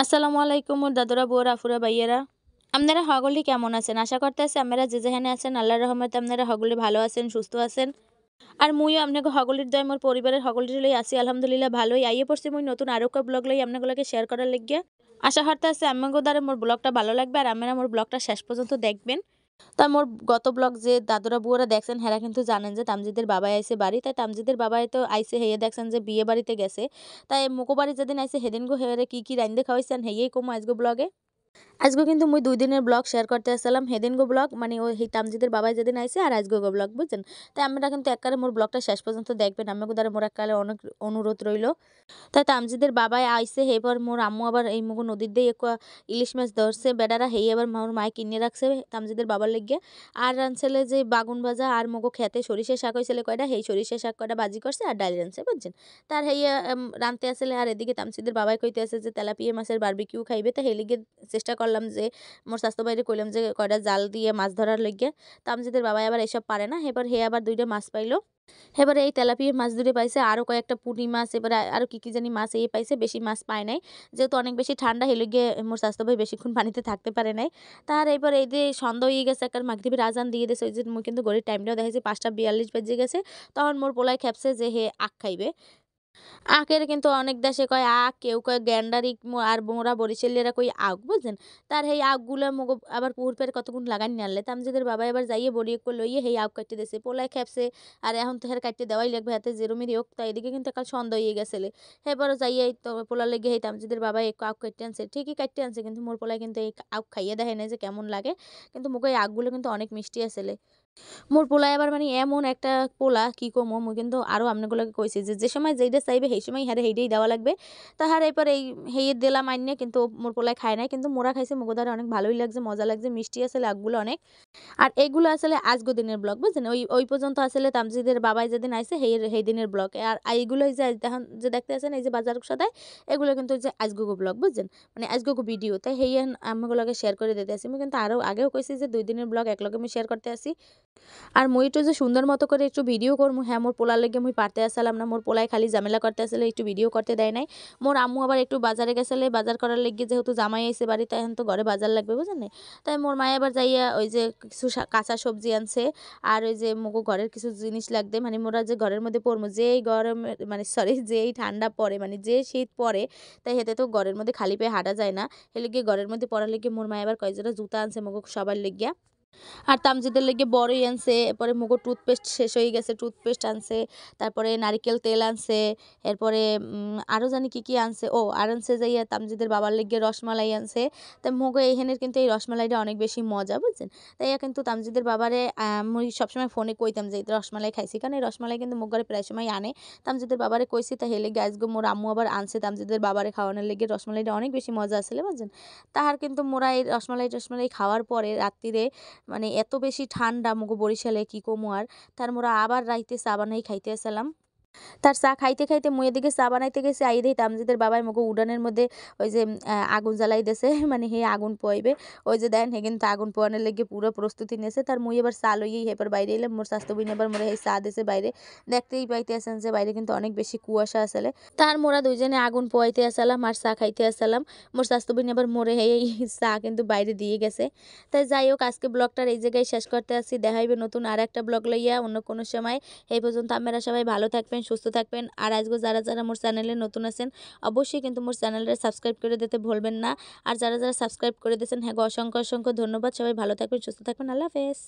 আসসালামু আলাইকুম মোর দাদুরা বউরা আফুরা ভাইয়েরা। আপনারা সকলেই কেমন আছেন? আশা করতেছি আপনারা যে যেখানে আছেন আল্লাহর রহমতে আপনারা সকলে ভালো আছেন, সুস্থ আছেন। আর মুইও আপনাকে সকলের দয় মোর পরিবারের সকলের লই আছি আলহামদুলিল্লাহ ভালোই। আইয়ে পড়ছি মুই নতুন আরো একটা ব্লগ লই আপনাগুলোকে শেয়ার করার লাগিয়া। আশা করতেছি আপনাদের দ্বারা মোর ব্লগটা ভালো লাগবে আর আপনারা মোর ব্লগটা শেষ পর্যন্ত দেখবেন। তা মোর গত ব্লগ যে দাদুরা বুয়ারা দেখছেন হেরা কিন্তু জানেন যে তামজিদের বাবাই আইছে বাড়ি, তাই তামজিদের বাবাই তো আইছে হেয়ে দেখছেন যে বিয়ে বাড়িতে গেছে। তাই মুকো বাড়ি যেদিন আইছে সেদিন গো হেরে কি কি রাইন্দে খাওয়াইছেন হেয়েই কমো আজগো ব্লগে। আজকে কিন্তু মুই ২ দিনের ব্লগ শেয়ার করতে আসসালাম। হেদিনগো ব্লগ মানে ওই তামজিদের বাবাই যেদিন আইছে আর আজগো ব্লগ বুঝছেন। তাই আপনারা কিন্তু একবারে মোর ব্লগটা শেষ পর্যন্ত দেখবেন। আমাকে দ্বারা মোর এককালে অনেক অনুরোধ রইলো। তাই তামজিদের বাবাই আইছে এবার মোর আম্মু আবার এই মুগো নদীর দিয়ে ইলিশ মাছ ধরছে বেডারা হেই আবার মোর মায়ে কিনে রাখছে তামজিদের বাবার লিগে। আর রানছেলে যে বাগুন ভাজা আর মুগো খেতে সরিষা শাক হইছিল কয়টা হেই সরিষা শাক কয়টা ভাজি করছে আর ডাল রানছে বুঝছেন। তার হেইয়া রানতে আসলে আর এদিকে তামজিদের বাবাই কইতে আছে যে তেলাপিয়া মাছের বারবিকিউ খাইবে তা হেই লিগে চেষ্টা করলাম যে মোর স্বাস্থ্য বাইরে কইলাম যে কয়টা জাল দিয়ে মাছ ধরার লিগে। তামজিদের বাবাই আবার এসব পারে না এবার হে আবার ২টা মাছ পাইলো। এবারে এই তেলাপিয়া মাছ দুটো পাইছে আরো কয়েকটা পুঁটি মাছ এবারে আরো কি কি জানি মাছ এই পাইছে বেশি মাছ পায় নাই যেহেতু অনেক বেশি ঠান্ডা হেলে গিয়ে মোর স্বাস্থ্য ভাই বেশিক্ষণ পানিতে থাকতে পারে নাই। তার এবার এই যে সন্ধ্যা হয়ে গেছে একটা মাগরিবের আজান দিয়ে দিয়েছে ওই যে মুই কিন্তু ঘড়ির টাইমটাও দেখাইছি ৫টা ৪২ বেজে গেছে। তখন মোর পোলায় খেপছে যে হে আখ খাইবে। আখের কিন্তু অনেক দেশে কয় আখ, কেউ কয় গেন্ডারি আর মোরা বরিশালিয়ারা কই আখ বুঝছেন। তার হেই আখগুলা মগো আবার পুকুর পাড়ে কতক্ষণ লাগাই নানলে তামজিদের বাবা এবার যাইয়ে বড়িয়ে কই লইয়ে হেই আখ কাটতে দিছে। পোলায় খেপছে আর এখন তো হের কাটতে দেওয়াই লাগবে হাতে যেরমেরই হোক তাই এদিকে কিন্তু কাল সন্ধ্যা হয়ে গেছেলে। এবারও যাইয়ে তো পোলার লেগে হেই তামজিদের বাবা এক আখ কাটতে আনছে। ঠিকই কাটতে আনছে কিন্তু মোর পোলায় কিন্তু এই আখ খাইয়ে দেখে নাই যে কেমন লাগে। কিন্তু মোকে এই আখগুলো কিন্তু অনেক মিষ্টি আসলে। মোর পোলায় আবার মানে এমন একটা পোলা কি কমো মুই কিন্তু আরো আপনাগুলোকে কইছি যে যে সময় যেইটা চাইবে সেই সময় হ্যারে সেইটাই দেওয়া লাগবে। তাহার এরপর এই হেয়ে দিলাম আইনে কিন্তু মোর পোলায় খায় নাই কিন্তু মোরা খাইছে মোগো দ্বারা অনেক ভালোই লাগছে মজা লাগছে মিষ্টি আছে লাকগুলো অনেক। আর এগুলো আসলে আজগো দিনের ব্লগ বুঝছেন ওই পর্যন্ত আসলে তামজিদের বাবাই যেদিন আইছে সেই দিনের ব্লগ আর এইগুলো যে দেখেন যে দেখতে আছেন এই যে বাজার সদাই এগুলো কিন্তু যে আজগো ব্লগ বুঝছেন মানে আজগো ভিডিও তাই হেই আমাগুলোকে শেয়ার করে দিতে আসি আমি কিন্তু আরো আগেও কইছি যে ২ দিনের ব্লগ একলগে আমি শেয়ার করতে আসি। আর মুই একটু যে সুন্দর মতো করে একটু ভিডিও করমু হ্যাঁ মোর পোলার লেগে মুই পারতে আসলাম না মোর পোলায় খালি ঝামেলা করতে আসলে একটু ভিডিও করতে দেয় নাই। মোর আম্মু আবার একটু বাজারে গেছিলে বাজার করার লেগে যেহেতু জামাই আইছে বাড়িতে এখন তো ঘরে বাজার লাগবে বুঝেন নাই? তাই মোর মায়ে আবার যাইয়া ওই যে কিছু কাঁচা সবজি আনছে আর ওই যে মোগো ঘরের কিছু জিনিস লাগবে মানে মোরা যে ঘরের মধ্যে পড়মু যেই গরমে মানে সরি যেই ঠান্ডা পড়ে মানে যে শীত পড়ে তাই হেতে তো ঘরের মধ্যে খালি পায়ে হাঁটা যায় না। এ লিগে ঘরের মধ্যে পড়ার লেগে মোর মায়ে আবার কয়েকজোড়া জুতা আনছে মোগো সবার লেগিয়া। আর তামজিদের লেগে বড়ই আনছে এরপরে মুগো টুথপেস্ট শেষ হয়ে গেছে টুথপেস্ট আনছে তারপরে নারিকেল তেল আনছে এরপরে আরও জানি কি কি আনছে ও আর আনছে যাইয়া তামজিদের বাবার লেগে রসমালাই আনছে। তাই মুগো এইখানের কিন্তু এই রসমালাইটা অনেক বেশি মজা বুঝছেন। তাই কিন্তু তামজিদের বাবারে মুই সবসময় ফোনে কইতাম যে রসমালাই খাইছি কারণ এই রসমালাই কিন্তু মুগ ঘরে প্রায় সময় আনে। তামজিদের বাবারে কইছি তা হেলে গ্যাস গো মোর আম্মু আবার আনছে তামজিদের বাবারে খাওয়ানোর লেগে রসমালাইটা অনেক বেশি মজা আসলে বুঝছেন। তাহার কিন্তু মোরা এই রসমালাই টসমালাই খাওয়ার পরে রাত্রিরে মানে এত বেশি ঠান্ডা মগো বরিশালে কি কমু আর তার মোরা আবার রাইতে চা বানাই খাইতে আসলাম। তার চা খাইতে খাইতে মুই এদিকে চা বানাইতে গেছি আই দেই তামজিদের বাবাই মগো উডানের মধ্যে ওই যে আগুন জ্বালাই দিয়েছে মানে হে আগুন পোয়াইবে। ওই যে দেখেন হে কিন্তু আগুন পোয়ানোর লেগে পুরো প্রস্তুতি নিয়েছে তার মুই এবার চা লইয়েই এবার বাইরে এলাম মোর স্বাস্থ্য বিন এবার মোরে এই চা দিয়েছে বাইরে। দেখতেই পাইতে আছেন যে বাইরে কিন্তু অনেক বেশি কুয়াশা আসলে। তার মোরা দুইজনে আগুন পোয়াইতে আসলাম আর চা খাইতে আসলাম। মোর স্বাস্থ্য বিন এবার মোরে এই চা কিন্তু বাইরে দিয়ে গেছে। তাই যাই হোক আজকে ব্লগটার এই জায়গায় শেষ করতে আসছি দেখাইবে নতুন আর একটা ব্লগ লইয়া অন্য কোনো সময়। এই পর্যন্ত আপনারা সবাই ভালো থাকবেন সুস্থ থাকবেন আর আজকে যারা যারা মোর চ্যানেলে নতুন আছেন অবশ্যই কিন্তু মোর চ্যানেলটা সাবস্ক্রাইব করে দিতে ভুলবেন না। আর যারা যারা সাবস্ক্রাইব করে দিয়েছেন হ্যাঁ অসংখ্য অসংখ্য ধন্যবাদ সবাই ভালো থাকবেন সুস্থ থাকবেন আল্লাহ হাফেজ।